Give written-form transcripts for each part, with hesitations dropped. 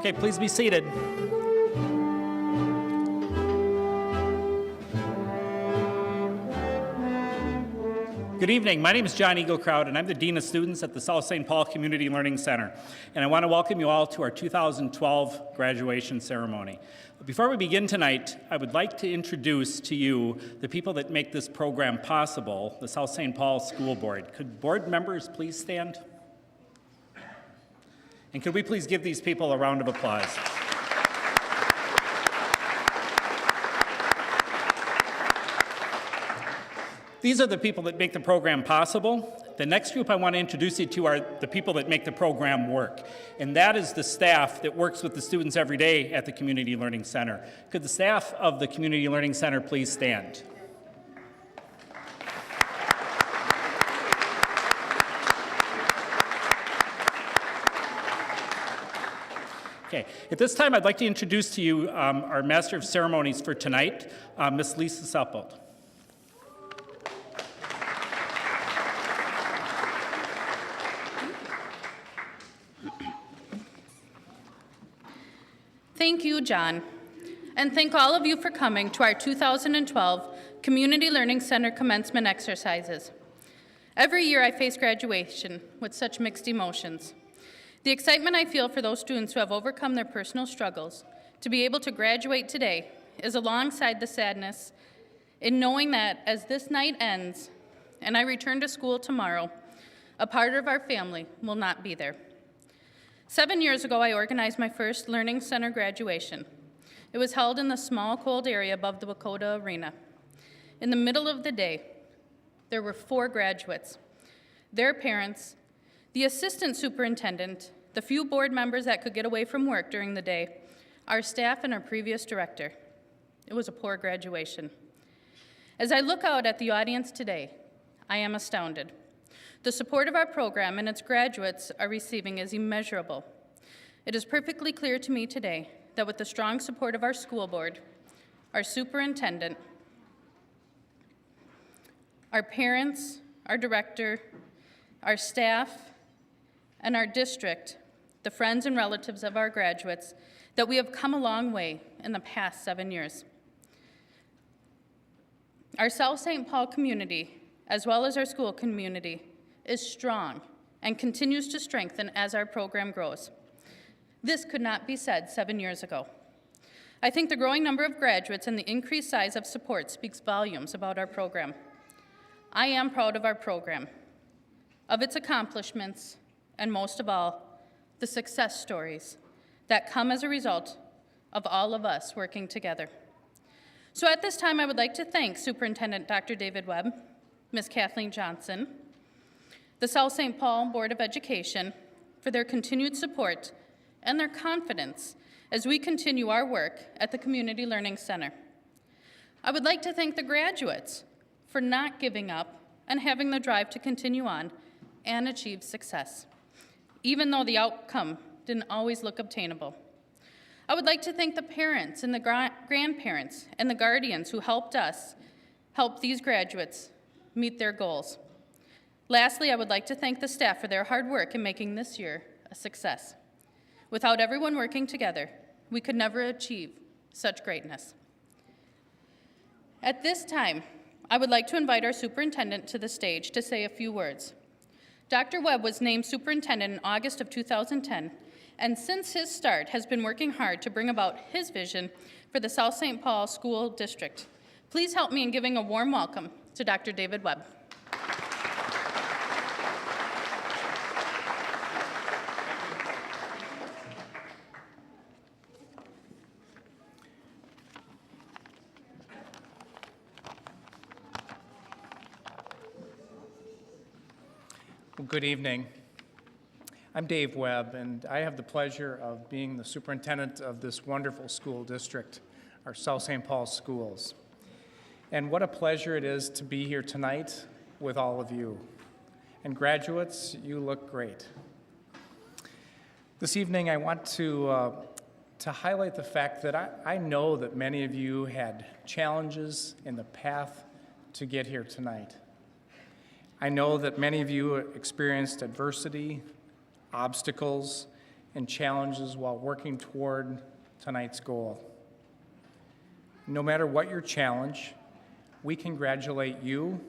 Okay, please be seated. Good evening. My name is John Eaglecrowd, and I'm the Dean of Students at the South St. Paul Community Learning Center. And I want to welcome you all to our 2012 graduation ceremony. Before we begin tonight, I would like to introduce to you the people that make this program possible, the South St. Paul School Board. Could board members please stand? And could we please give these people a round of applause? These are the people that make the program possible. The next group I want to introduce you to are the people that make the program work. And that is the staff that works with the students every day at the Community Learning Center. Could the staff of the Community Learning Center please stand? Okay, at this time I'd like to introduce to you our Master of Ceremonies for tonight, Miss Lisa Suppold. Thank you, John, and thank all of you for coming to our 2012 Community Learning Center commencement exercises. Every year I face graduation with such mixed emotions. The excitement I feel for those students who have overcome their personal struggles to be able to graduate today is alongside the sadness in knowing that as this night ends and I return to school tomorrow, a part of our family will not be there. 7 years ago, I organized my first Learning Center graduation. It was held in the small, cold area above the Wakota Arena. In the middle of the day, there were 4 graduates, their parents, the assistant superintendent, the few board members that could get away from work during the day, our staff, and our previous director. It was a poor graduation. As I look out at the audience today, I am astounded. The support of our program and its graduates are receiving is immeasurable. It is perfectly clear to me today that with the strong support of our school board, our superintendent, our parents, our director, our staff, and our district, the friends and relatives of our graduates, that we have come a long way in the past 7 years. Our South St. Paul community, as well as our school community, is strong and continues to strengthen as our program grows. This could not be said 7 years ago. I think the growing number of graduates and the increased size of support speaks volumes about our program. I am proud of our program, of its accomplishments, and most of all, the success stories that come as a result of all of us working together. So at this time, I would like to thank Superintendent Dr. David Webb, Ms. Kathleen Johnson, the South St. Paul Board of Education for their continued support and their confidence as we continue our work at the Community Learning Center. I would like to thank the graduates for not giving up and having the drive to continue on and achieve success, even though the outcome didn't always look obtainable. I would like to thank the parents and the grandparents and the guardians who helped these graduates meet their goals. Lastly, I would like to thank the staff for their hard work in making this year a success. Without everyone working together, we could never achieve such greatness. At this time, I would like to invite our superintendent to the stage to say a few words. Dr. Webb was named superintendent in August of 2010, and since his start has been working hard to bring about his vision for the South St. Paul School District. Please help me in giving a warm welcome to Dr. David Webb. Well, good evening. I'm Dave Webb, and I have the pleasure of being the superintendent of this wonderful school district, our South St. Paul schools. And what a pleasure it is to be here tonight with all of you. And graduates, you look great. This evening, I want to highlight the fact that I know that many of you had challenges in the path to get here tonight. I know that many of you experienced adversity, obstacles, and challenges while working toward tonight's goal. No matter what your challenge, we congratulate you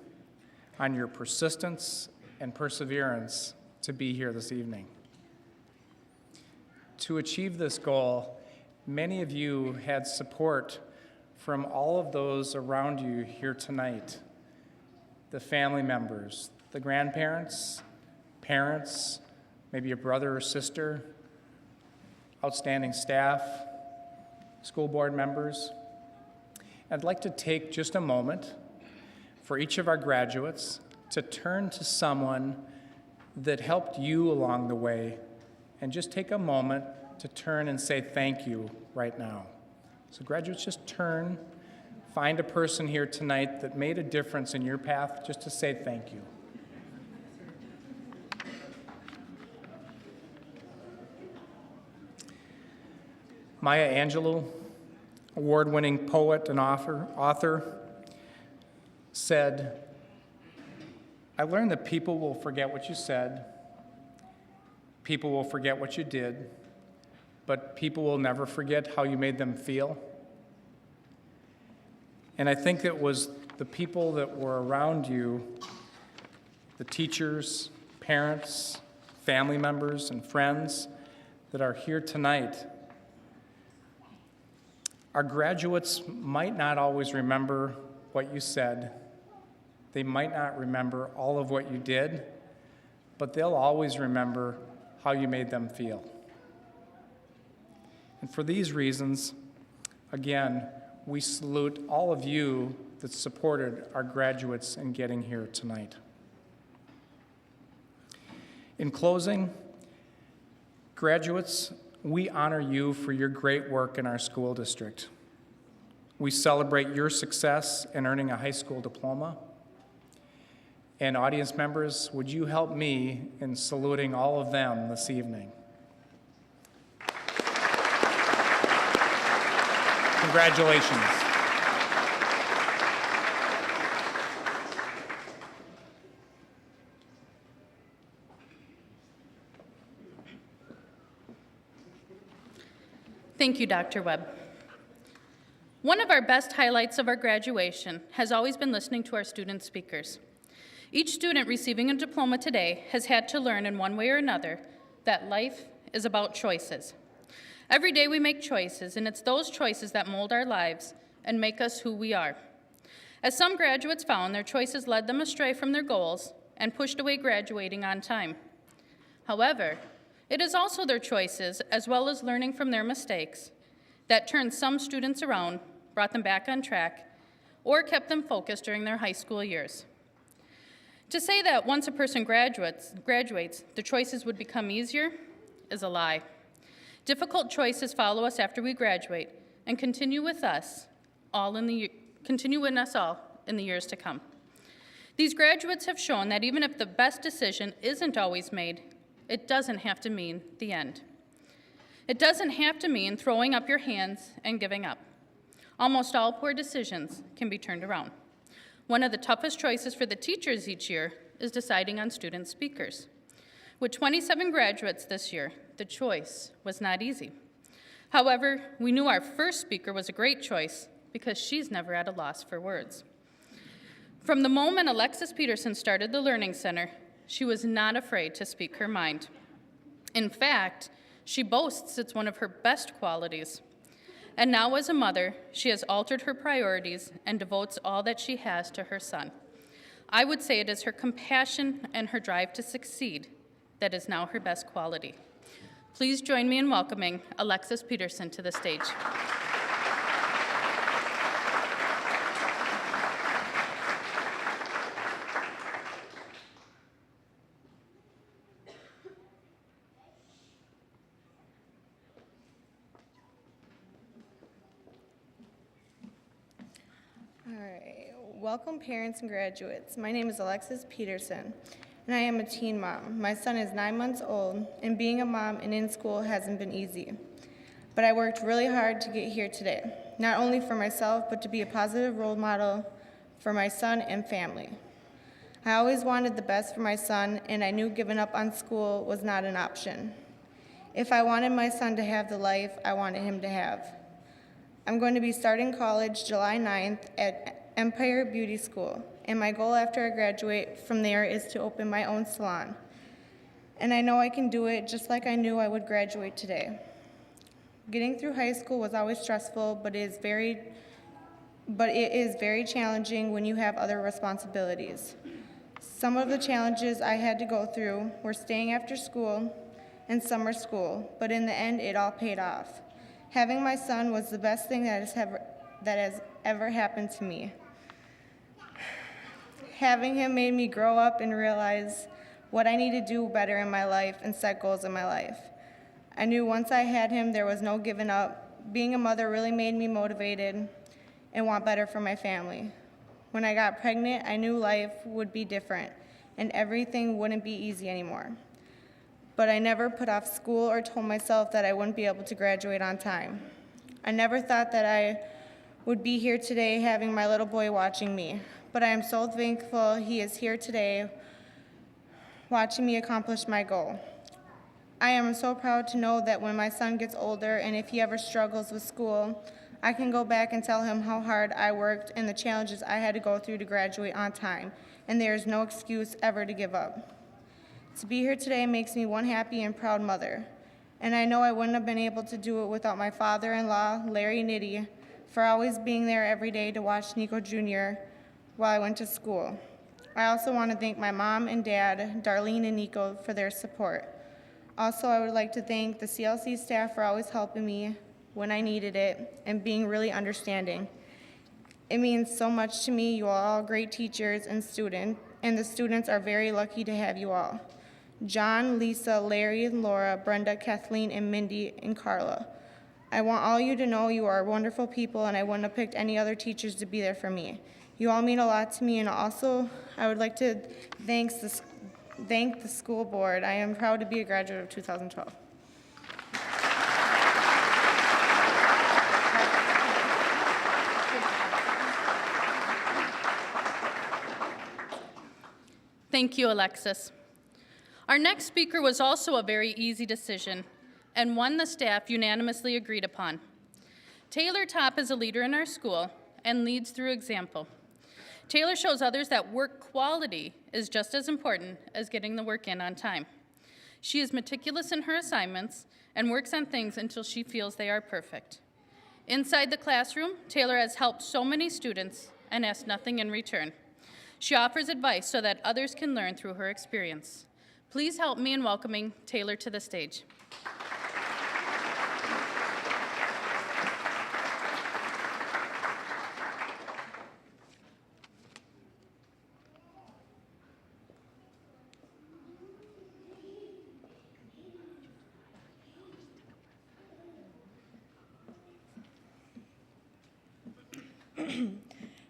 on your persistence and perseverance to be here this evening. To achieve this goal, many of you had support from all of those around you here tonight. The family members, the grandparents, parents, maybe a brother or sister, outstanding staff, school board members. I'd like to take just a moment for each of our graduates to turn to someone that helped you along the way and just take a moment to turn and say thank you right now. So graduates, just turn. Find a person here tonight that made a difference in your path just to say thank you. Maya Angelou, award-winning poet and author, said, "I learned that people will forget what you said, people will forget what you did, but people will never forget how you made them feel." And I think it was the people that were around you, the teachers, parents, family members, and friends that are here tonight. Our graduates might not always remember what you said. They might not remember all of what you did, but they'll always remember how you made them feel. And for these reasons, again, we salute all of you that supported our graduates in getting here tonight. In closing, graduates, we honor you for your great work in our school district. We celebrate your success in earning a high school diploma. And audience members, would you help me in saluting all of them this evening? Congratulations. Thank you, Dr. Webb. One of our best highlights of our graduation has always been listening to our student speakers. Each student receiving a diploma today has had to learn in one way or another that life is about choices. Every day we make choices, and it's those choices that mold our lives and make us who we are. As some graduates found, their choices led them astray from their goals and pushed away graduating on time. However, it is also their choices, as well as learning from their mistakes, that turned some students around, brought them back on track, or kept them focused during their high school years. To say that once a person graduates, the choices would become easier is a lie. Difficult choices follow us after we graduate and continue with us all in the years to come. These graduates have shown that even if the best decision isn't always made, it doesn't have to mean the end. It doesn't have to mean throwing up your hands and giving up. Almost all poor decisions can be turned around. One of the toughest choices for the teachers each year is deciding on student speakers. With 27 graduates this year, the choice was not easy. However, we knew our first speaker was a great choice because she's never at a loss for words. From the moment Alexis Peterson started the Learning Center, she was not afraid to speak her mind. In fact, she boasts it's one of her best qualities. And now as a mother, she has altered her priorities and devotes all that she has to her son. I would say it is her compassion and her drive to succeed that is now her best quality. Please join me in welcoming Alexis Peterson to the stage. All right, welcome parents and graduates. My name is Alexis Peterson, and I am a teen mom. My son is 9 months old, and being a mom and in school hasn't been easy. But I worked really hard to get here today, not only for myself, but to be a positive role model for my son and family. I always wanted the best for my son, and I knew giving up on school was not an option. If I wanted my son to have the life I wanted him to have. I'm going to be starting college July 9th at Empire Beauty School, and my goal after I graduate from there is to open my own salon. And I know I can do it just like I knew I would graduate today. Getting through high school was always stressful, but it is very challenging when you have other responsibilities. Some of the challenges I had to go through were staying after school and summer school, but in the end, it all paid off. Having my son was the best thing that has ever happened to me. Having him made me grow up and realize what I need to do better in my life and set goals in my life. I knew once I had him, there was no giving up. Being a mother really made me motivated and want better for my family. When I got pregnant, I knew life would be different and everything wouldn't be easy anymore. But I never put off school or told myself that I wouldn't be able to graduate on time. I never thought that I would be here today having my little boy watching me, but I am so thankful he is here today watching me accomplish my goal. I am so proud to know that when my son gets older and if he ever struggles with school, I can go back and tell him how hard I worked and the challenges I had to go through to graduate on time, and there is no excuse ever to give up. To be here today makes me one happy and proud mother, and I know I wouldn't have been able to do it without my father-in-law, Larry Nitty, for always being there every day to watch Nico Jr. while I went to school. I also want to thank my mom and dad, Darlene and Nico, for their support. Also, I would like to thank the CLC staff for always helping me when I needed it and being really understanding. It means so much to me. You are all great teachers and the students are very lucky to have you all. John, Lisa, Larry, Laura, Brenda, Kathleen, and Mindy, and Carla. I want all you to know you are wonderful people, and I wouldn't have picked any other teachers to be there for me. You all mean a lot to me, and also I would like to thank the school board. I am proud to be a graduate of 2012. Thank you, Alexis. Our next speaker was also a very easy decision and one the staff unanimously agreed upon. Taylor Topp is a leader in our school and leads through example. Taylor shows others that work quality is just as important as getting the work in on time. She is meticulous in her assignments and works on things until she feels they are perfect. Inside the classroom, Taylor has helped so many students and asks nothing in return. She offers advice so that others can learn through her experience. Please help me in welcoming Taylor to the stage.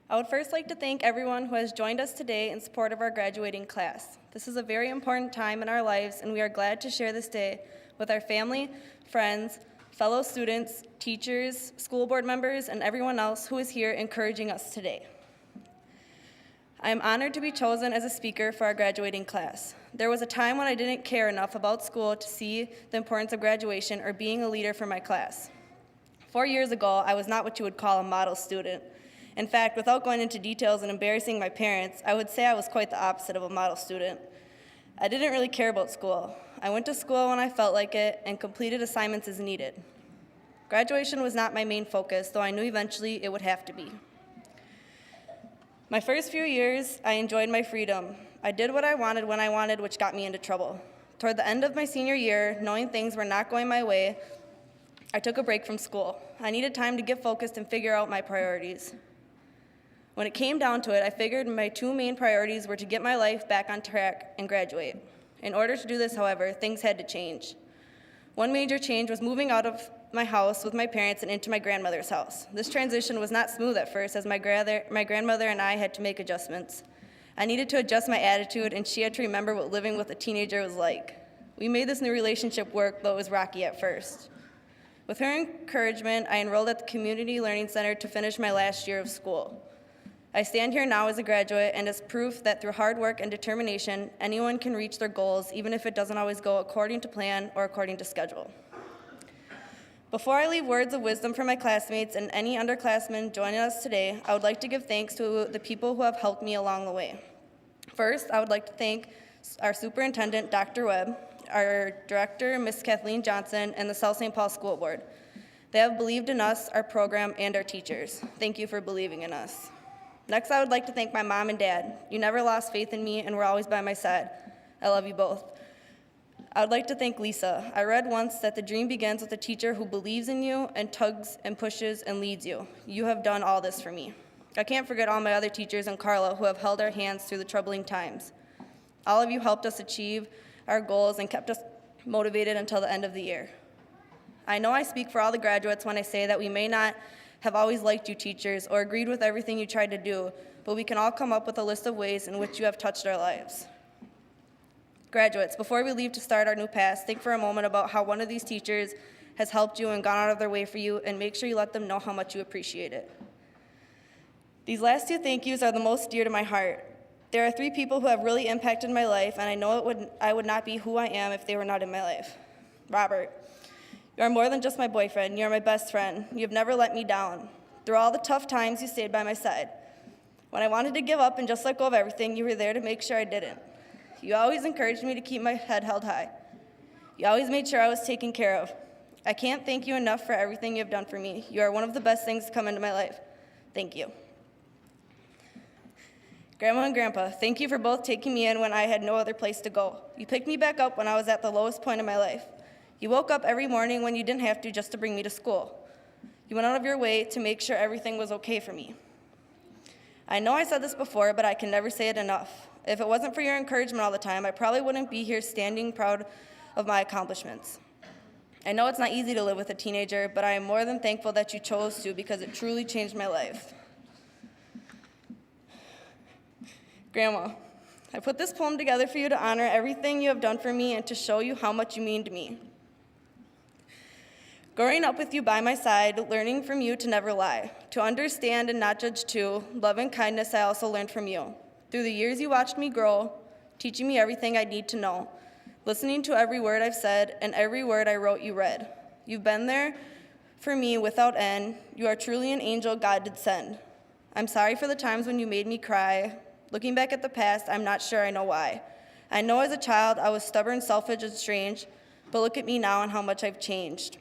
I would first like to thank everyone who has joined us today in support of our graduating class. This is a very important time in our lives, and we are glad to share this day with our family, friends, fellow students, teachers, school board members, and everyone else who is here encouraging us today. I am honored to be chosen as a speaker for our graduating class. There was a time when I didn't care enough about school to see the importance of graduation or being a leader for my class. 4 years ago, I was not what you would call a model student. In fact, without going into details and embarrassing my parents, I would say I was quite the opposite of a model student. I didn't really care about school. I went to school when I felt like it and completed assignments as needed. Graduation was not my main focus, though I knew eventually it would have to be. My first few years, I enjoyed my freedom. I did what I wanted when I wanted, which got me into trouble. Toward the end of my senior year, knowing things were not going my way, I took a break from school. I needed time to get focused and figure out my priorities. When it came down to it, I figured my two main priorities were to get my life back on track and graduate. In order to do this, however, things had to change. One major change was moving out of my house with my parents and into my grandmother's house. This transition was not smooth at first, as my grandmother and I had to make adjustments. I needed to adjust my attitude, and she had to remember what living with a teenager was like. We made this new relationship work, though it was rocky at first. With her encouragement, I enrolled at the Community Learning Center to finish my last year of school. I stand here now as a graduate and as proof that through hard work and determination, anyone can reach their goals, even if it doesn't always go according to plan or according to schedule. Before I leave words of wisdom for my classmates and any underclassmen joining us today, I would like to give thanks to the people who have helped me along the way. First, I would like to thank our superintendent, Dr. Webb, our director, Ms. Kathleen Johnson, and the South St. Paul School Board. They have believed in us, our program, and our teachers. Thank you for believing in us. Next, I would like to thank my mom and dad. You never lost faith in me and were always by my side. I love you both. I would like to thank Lisa. I read once that the dream begins with a teacher who believes in you and tugs and pushes and leads you. You have done all this for me. I can't forget all my other teachers and Carla who have held our hands through the troubling times. All of you helped us achieve our goals and kept us motivated until the end of the year. I know I speak for all the graduates when I say that we may not have always liked you teachers or agreed with everything you tried to do, but we can all come up with a list of ways in which you have touched our lives. Graduates, before we leave to start our new past, think for a moment about how one of these teachers has helped you and gone out of their way for you, and make sure you let them know how much you appreciate it. These last two thank yous are the most dear to my heart. There are 3 people who have really impacted my life, and I know I would not be who I am if they were not in my life. Robert, you are more than just my boyfriend. You are my best friend. You have never let me down. Through all the tough times, you stayed by my side. When I wanted to give up and just let go of everything, you were there to make sure I didn't. You always encouraged me to keep my head held high. You always made sure I was taken care of. I can't thank you enough for everything you have done for me. You are one of the best things to come into my life. Thank you. Grandma and Grandpa, thank you for both taking me in when I had no other place to go. You picked me back up when I was at the lowest point in my life. You woke up every morning when you didn't have to just to bring me to school. You went out of your way to make sure everything was okay for me. I know I said this before, but I can never say it enough. If it wasn't for your encouragement all the time, I probably wouldn't be here standing proud of my accomplishments. I know it's not easy to live with a teenager, but I am more than thankful that you chose to because it truly changed my life. Grandma, I put this poem together for you to honor everything you have done for me and to show you how much you mean to me. Growing up with you by my side, learning from you to never lie, to understand and not judge too, love and kindness I also learned from you. Through the years you watched me grow, teaching me everything I need to know, listening to every word I've said and every word I wrote you read. You've been there for me without end. You are truly an angel God did send. I'm sorry for the times when you made me cry. Looking back at the past, I'm not sure I know why. I know as a child I was stubborn, selfish, and strange, but look at me now and how much I've changed.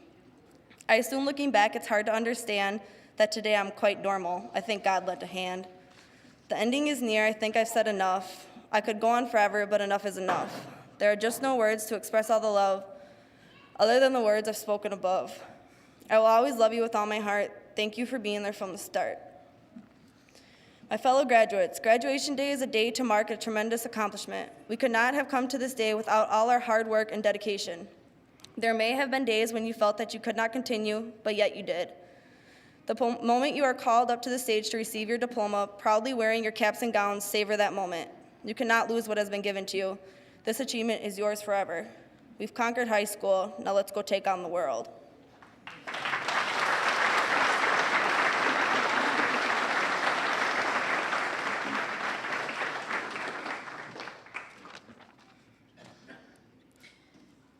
I assume looking back it's hard to understand that today I'm quite normal. I think God lent a hand. The ending is near. I think I've said enough. I could go on forever, but enough is enough. There are just no words to express all the love other than the words I've spoken above. I will always love you with all my heart. Thank you for being there from the start. My fellow graduates, graduation day is a day to mark a tremendous accomplishment. We could not have come to this day without all our hard work and dedication. There may have been days when you felt that you could not continue, but yet you did. Moment you are called up to the stage to receive your diploma, proudly wearing your caps and gowns, savor that moment. You cannot lose what has been given to you. This achievement is yours forever. We've conquered high school, now let's go take on the world.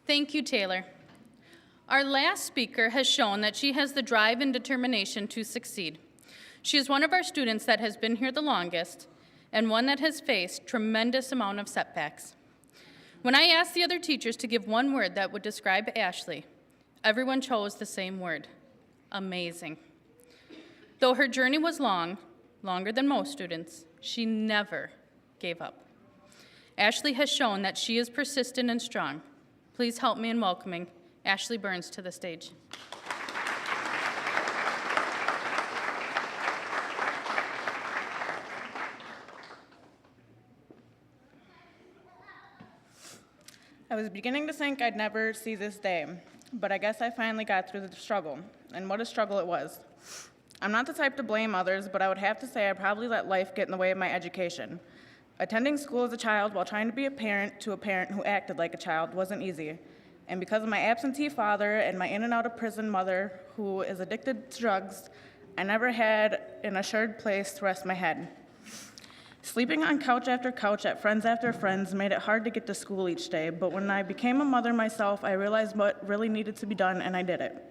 Thank you, Taylor. Our last speaker has shown that she has the drive and determination to succeed. She is one of our students that has been here the longest and one that has faced tremendous amount of setbacks. When I asked the other teachers to give one word that would describe Ashley, everyone chose the same word: amazing. Though her journey was long, longer than most students, she never gave up. Ashley has shown that she is persistent and strong. Please help me in welcoming Ashley Burns to the stage. I was beginning to think I'd never see this day, but I guess I finally got through the struggle, and what a struggle it was. I'm not the type to blame others, but I would have to say I probably let life get in the way of my education. Attending school as a child while trying to be a parent to a parent who acted like a child wasn't easy. And because of my absentee father and my in and out of prison mother who is addicted to drugs, I never had an assured place to rest my head. Sleeping on couch after couch at friends after friends made it hard to get to school each day, but when I became a mother myself, I realized what really needed to be done, and I did it.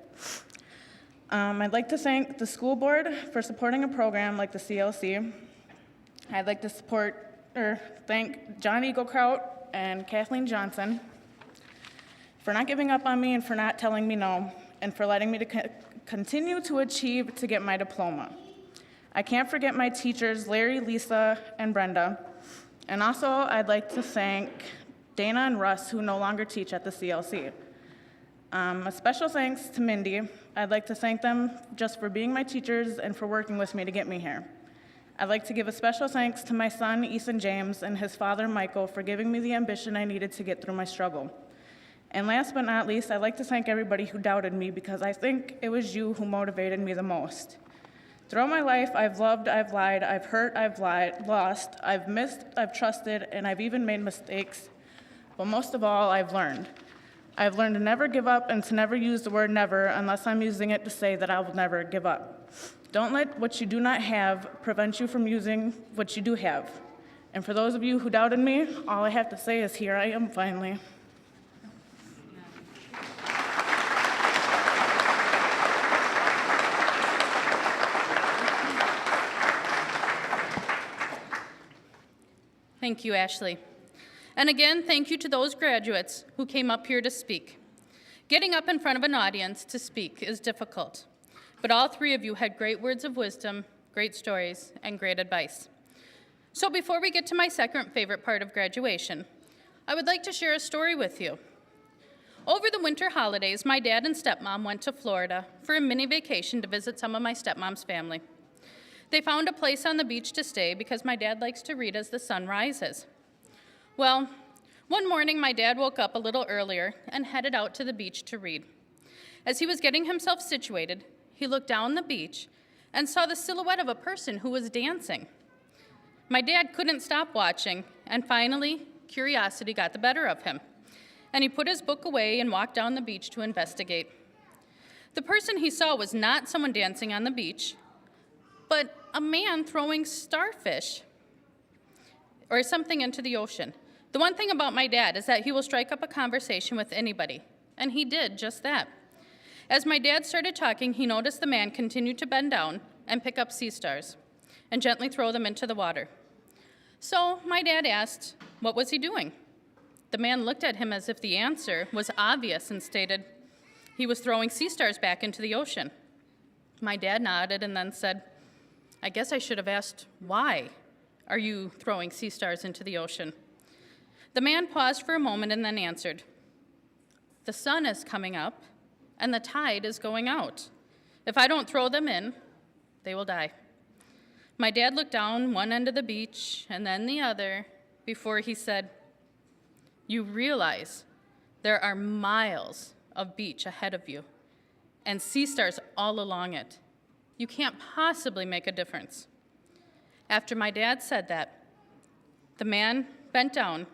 I'd like to thank the school board for supporting a program like the CLC. I'd like to thank John Eaglekraut and Kathleen Johnson for not giving up on me and for not telling me no, and for letting me to continue to achieve to get my diploma. I can't forget my teachers, Larry, Lisa, and Brenda. And also, I'd like to thank Dana and Russ, who no longer teach at the CLC. A special thanks to Mindy. I'd like to thank them just for being my teachers and for working with me to get me here. I'd like to give a special thanks to my son, Ethan James, and his father, Michael, for giving me the ambition I needed to get through my struggle. And last but not least, I'd like to thank everybody who doubted me, because I think it was you who motivated me the most. Throughout my life, I've loved, I've lied, I've hurt, I've lost, I've missed, I've trusted, and I've even made mistakes. But most of all, I've learned. I've learned to never give up and to never use the word never unless I'm using it to say that I will never give up. Don't let what you do not have prevent you from using what you do have. And for those of you who doubted me, all I have to say is here I am finally. Thank you, Ashley. And again, thank you to those graduates who came up here to speak. Getting up in front of an audience to speak is difficult, but all three of you had great words of wisdom, great stories, and great advice. So before we get to my second favorite part of graduation, I would like to share a story with you. Over the winter holidays, my dad and stepmom went to Florida for a mini vacation to visit some of my stepmom's family. They found a place on the beach to stay because my dad likes to read as the sun rises. Well, one morning my dad woke up a little earlier and headed out to the beach to read. As he was getting himself situated, he looked down the beach and saw the silhouette of a person who was dancing. My dad couldn't stop watching, and finally, curiosity got the better of him, and he put his book away and walked down the beach to investigate. The person he saw was not someone dancing on the beach, but a man throwing starfish or something into the ocean. The one thing about my dad is that he will strike up a conversation with anybody, and he did just that. As my dad started talking, he noticed the man continued to bend down and pick up sea stars and gently throw them into the water. So my dad asked, what was he doing? The man looked at him as if the answer was obvious and stated, he was throwing sea stars back into the ocean. My dad nodded and then said, I guess I should have asked, why are you throwing sea stars into the ocean? The man paused for a moment and then answered, the sun is coming up and the tide is going out. If I don't throw them in, they will die. My dad looked down one end of the beach and then the other before he said, you realize there are miles of beach ahead of you and sea stars all along it. You can't possibly make a difference. After my dad said that, the man bent down,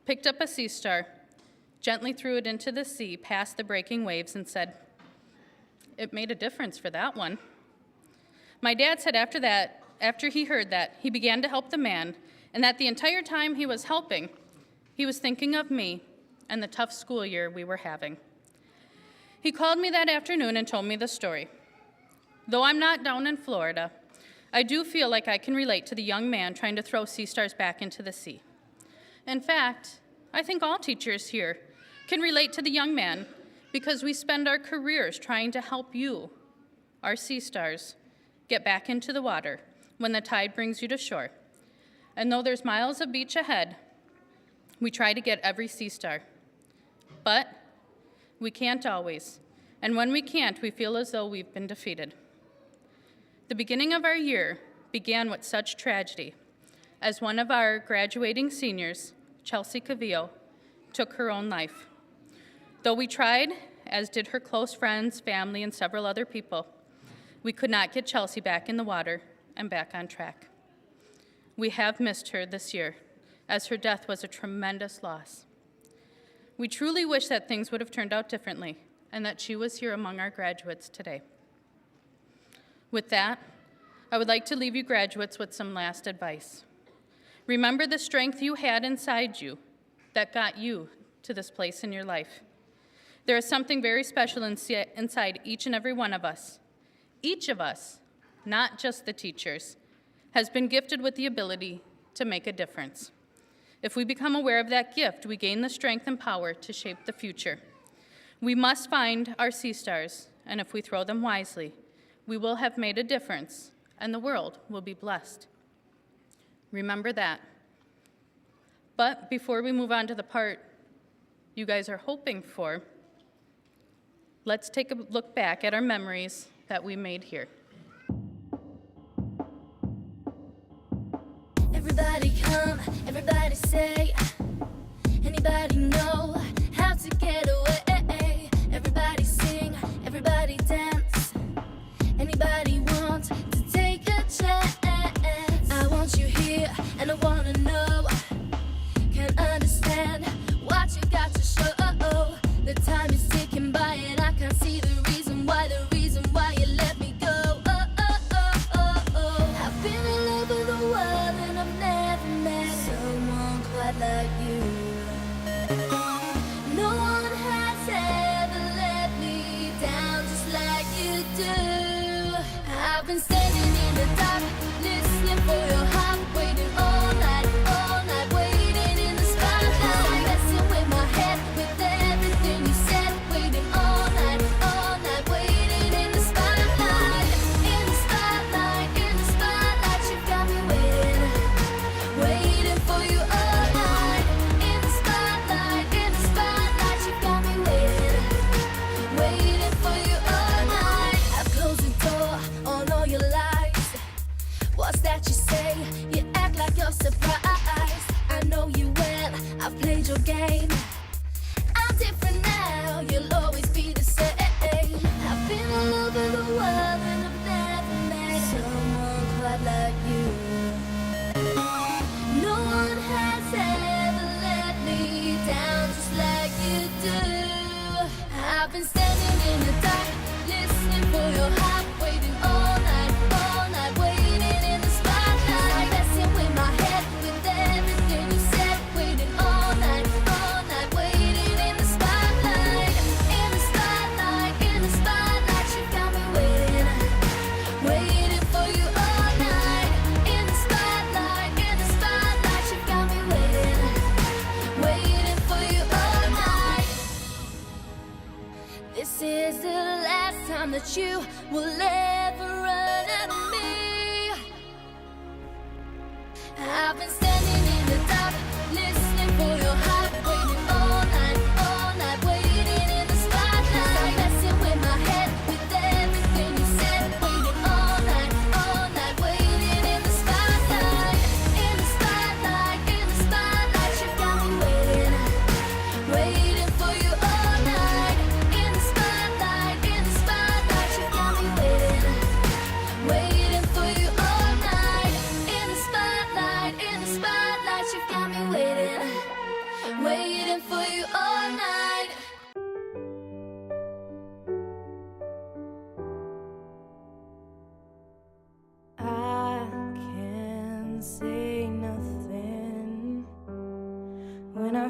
picked up a sea star, gently threw it into the sea past the breaking waves, and said, "It made a difference for that one." My dad said after he heard that, he began to help the man, and that the entire time he was helping, he was thinking of me and the tough school year we were having. He called me that afternoon and told me the story. Though I'm not down in Florida, I do feel like I can relate to the young man trying to throw sea stars back into the sea. In fact, I think all teachers here can relate to the young man because we spend our careers trying to help you, our sea stars, get back into the water when the tide brings you to shore. And though there's miles of beach ahead, we try to get every sea star. But we can't always, and when we can't, we feel as though we've been defeated. The beginning of our year began with such tragedy as one of our graduating seniors, Chelsea Cavillo, took her own life. Though we tried, as did her close friends, family, and several other people, we could not get Chelsea back in the water and back on track. We have missed her this year, as her death was a tremendous loss. We truly wish that things would have turned out differently and that she was here among our graduates today. With that, I would like to leave you graduates with some last advice. Remember the strength you had inside you that got you to this place in your life. There is something very special inside each and every one of us. Each of us, not just the teachers, has been gifted with the ability to make a difference. If we become aware of that gift, we gain the strength and power to shape the future. We must find our sea stars, and if we throw them wisely, we will have made a difference, and the world will be blessed. Remember that. But before we move on to the part you guys are hoping for, let's take a look back at our memories that we made here. Everybody come, everybody say, anybody know how to get away? Everybody sing, everybody dance, anybody want to take a chance? I want you here and I wanna know, can't understand what you got to show. The time is ticking by and I can't see the reason why you let me go. I've been all over the world and I've never met someone quite like you. No one has ever let me down just like you do. I've been standing in the dark, listening for your heart, waiting all night, waiting in the spotlight, messing with my head, with everything you said, waiting all night, waiting in the spotlight, in the spotlight, in the spotlight, you got me waiting for you all night, in the spotlight, you got me waiting for you all night. I've closed the door on all your lies. What's that you say? You act like you're surprised. I know you well, I've played your game. I'm different now, you'll always be the same. I've been all over the world and I've never met someone quite like you. No one has ever let me down just like you do. I've been standing in the dark, listening for your heart, waiting all night, waiting in the spotlight, messing with my head, with everything you said, waiting all night, waiting in the spotlight, in the spotlight, in the spotlight, you got me waiting for you all night, in the spotlight, you got me waiting for you all night. This is the last time that you will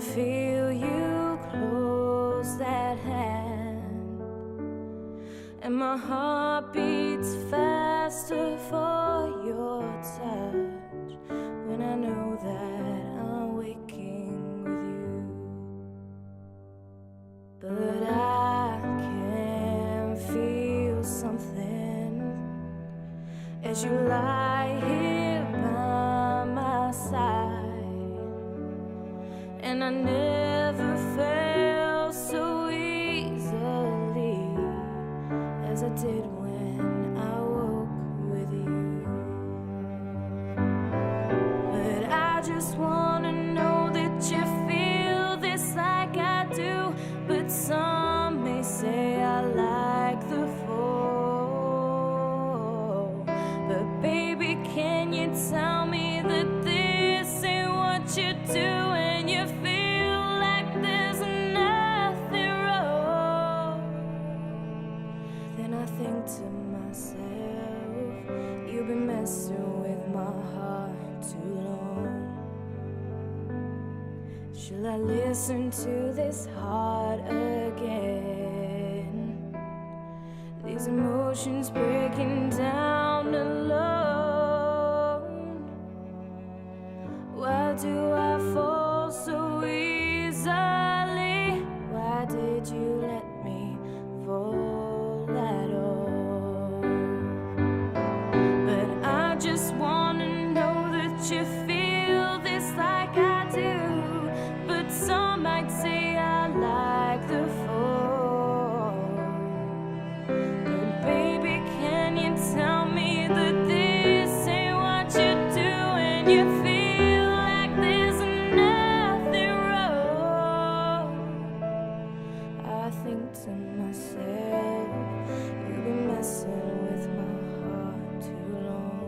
feel you close that hand, and my heart beats faster for your touch when I know that I'm waking with you. But I can feel something as you lie here by my side, and I never felt so easily as I did when I woke with you. But I just wanna know that you feel this like I do. But some may say I like the fall. But baby, can you tell me that this ain't what you do when you feel like there's nothing wrong? Then I think to myself, you've been messing with my heart too long. Should I listen to this heart again? These emotions breaking down alone. Why do I fall so easily? Why did you let me fall at all? But I just wanna know that you feel this like I do. But some might say I like the fall. But baby, can you tell me that this ain't what you do when you feel like there's nothing wrong? I think to myself, you've been messing with my heart too long.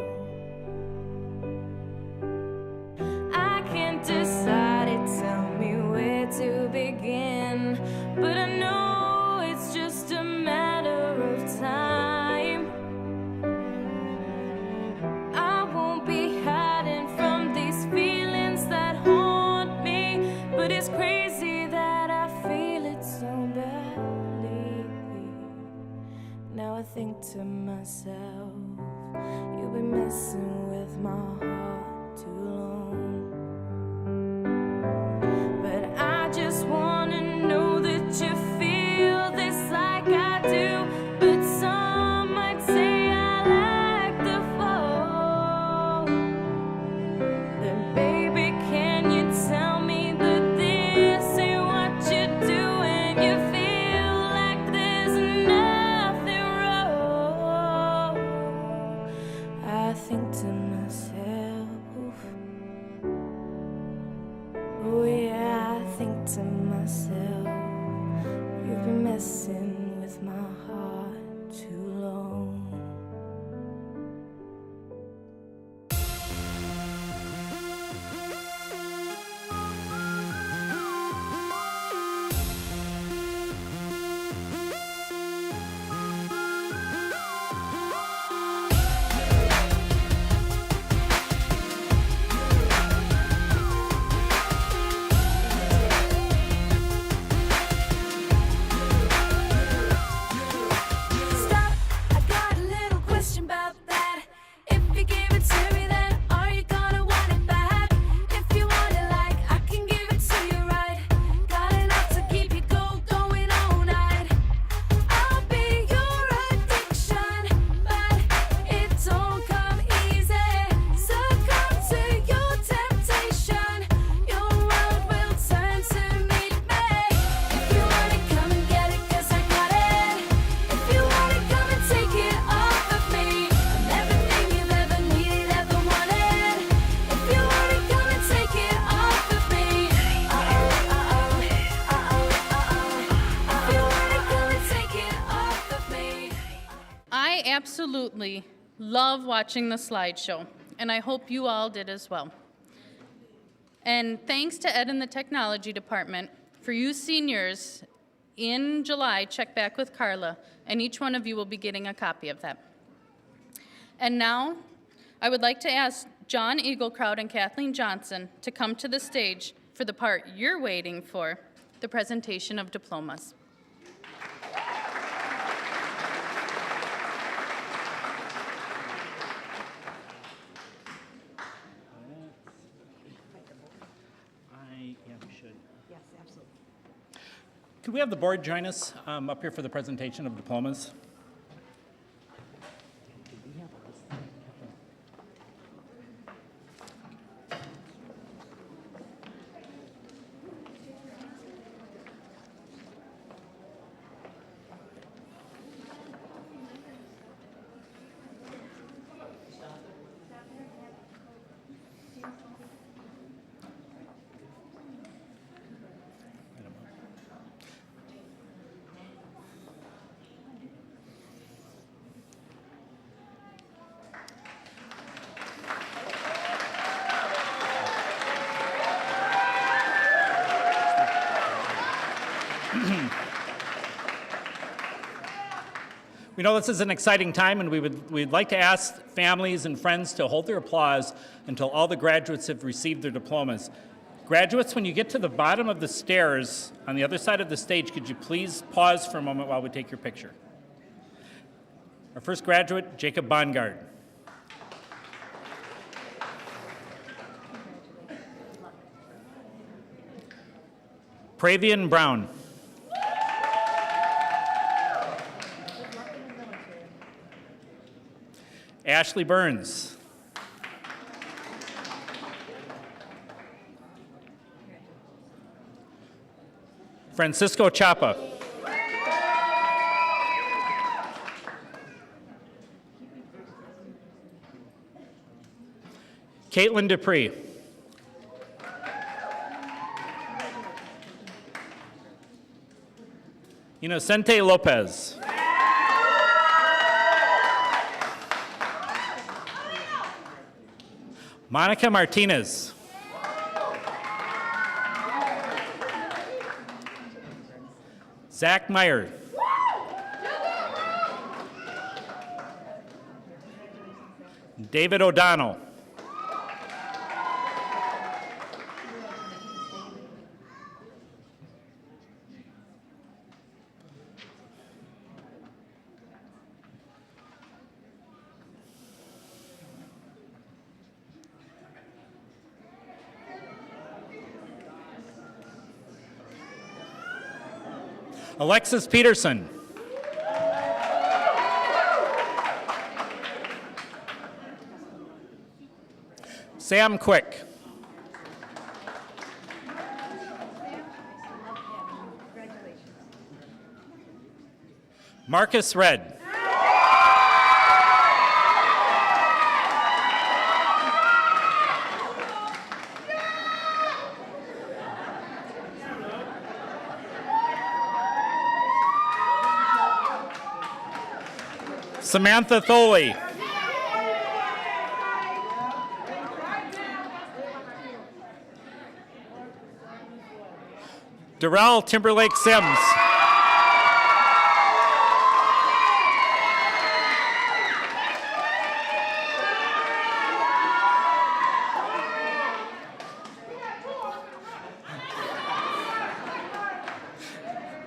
I can't decide it, tell me where to begin, but I know it's just a matter of time. I won't be hiding from these feelings that haunt me, but it's crazy that I feel it so badly. Now I think to myself, you've been messing with my heart too long. But I just wanna know that you feel this like I do. But some might say I like the fall. Then baby, can you tell me that this ain't what you do when you feel like there's nothing wrong? I think to myself, oh yeah, I think to myself, you've been messing with my heart too long. Stop, I got a little question about that. If you give it to me, then are you gonna want it back? If you want it like I can give it to you right. Got enough to keep you going all night. I'll be your addiction, but it don't come easy. Succumb to your temptation, your world will turn to meet me. If you want it, come and get it, 'cause I got it. If you want it, come and take it off of me. I'm everything you've ever needed, ever wanted. If you want it, come and take it off of me. If you want it, come and take it off of me. I absolutely love watching the slideshow, and I hope you all did as well. And thanks to Ed and the Technology Department. For you seniors, in July, check back with Carla, and each one of you will be getting a copy of that. And now, I would like to ask John Eaglekraut and Kathleen Johnson to come to the stage For the part you're waiting for, the presentation of diplomas. Could we have the board join us up here for the presentation of diplomas? We know this is an exciting time, and we'd like to ask families and friends to hold their applause until all the graduates have received their diplomas. Graduates, when you get to the bottom of the stairs on the other side of the stage, could you please pause for a moment while we take your picture? Our first graduate, Jacob Bongard. Pravian Brown. Ashley Burns. Francisco Chapa. Caitlin Dupree. Inocente Lopez. Monica Martinez. Zach Meyer. David O'Donnell. Alexis Peterson. Sam Quick. Marcus Red. Samantha Tholey. Darrell Timberlake Sims.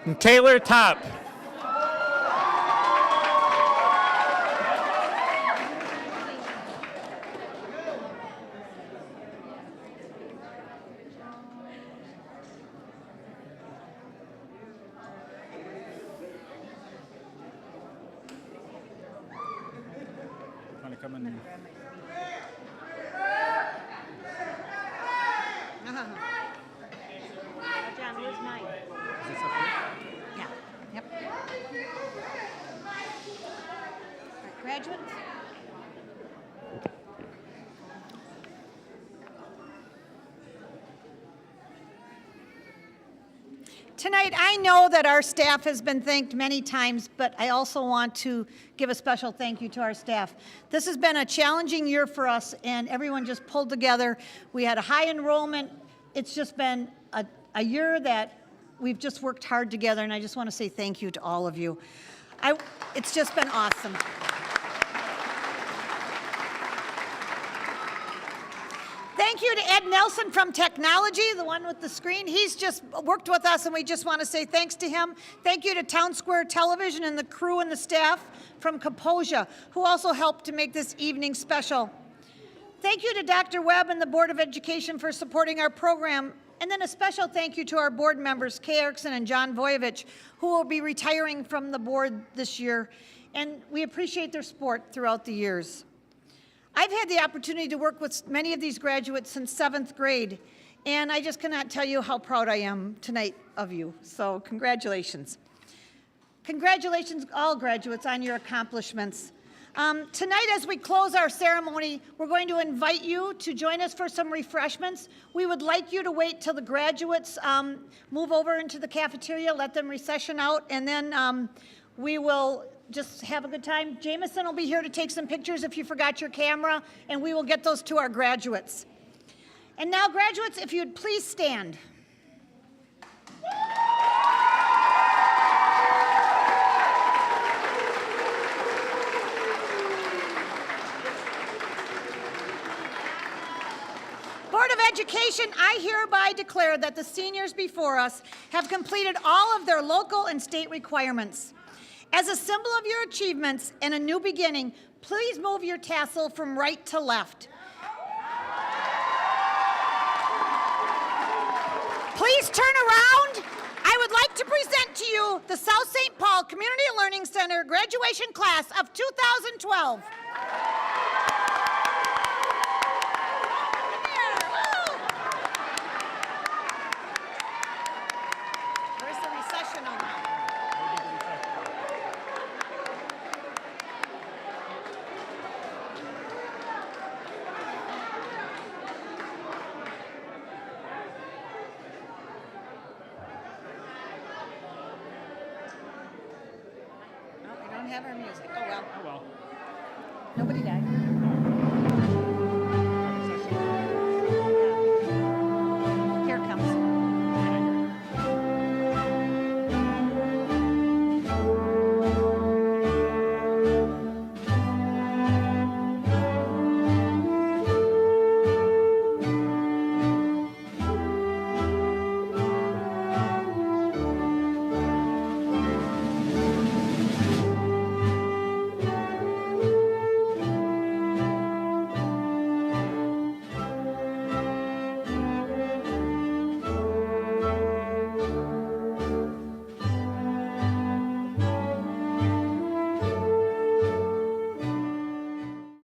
And Taylor Top. Come in. John, where's mine? Is this up here? Yeah. Yep. All right, graduates. Tonight, I know that our staff has been thanked many times, but I also want to give a special thank you to our staff. This has been a challenging year for us, and everyone just pulled together. We had a high enrollment. It's just been a year that we've just worked hard together, and I just want to say thank you to all of you. It's just been awesome. Thank you to Ed Nelson from Technology, the one with the screen. He's just worked with us, and we just want to say thanks to him. Thank you to Town Square Television and the crew and the staff from Composia, who also helped to make this evening special. Thank you to Dr. Webb and the Board of Education for supporting our program. And then a special thank you to our board members, Kay Erickson and John Voyevich, who will be retiring from the board this year. And we appreciate their support throughout the years. I've had the opportunity to work with many of these graduates since 7th grade, and I just cannot tell you how proud I am tonight of you. So congratulations. Congratulations, all graduates, on your accomplishments. Tonight, as we close our ceremony, we're going to invite you to join us for some refreshments. We would like you to wait till the graduates move over into the cafeteria, let them recession out, and then we will just have a good time. Jameson will be here to take some pictures if you forgot your camera, and we will get those to our graduates. And now, graduates, if you'd please stand. Board of Education, I hereby declare that the seniors before us have completed all of their local and state requirements. As a symbol of your achievements and a new beginning, please move your tassel from right to left. Please turn around. I would like to present to you the South St. Paul Community Learning Center graduation class of 2012. Where's the recessional now? Oh, we don't have our music. Oh, well. Oh, well. Nobody died.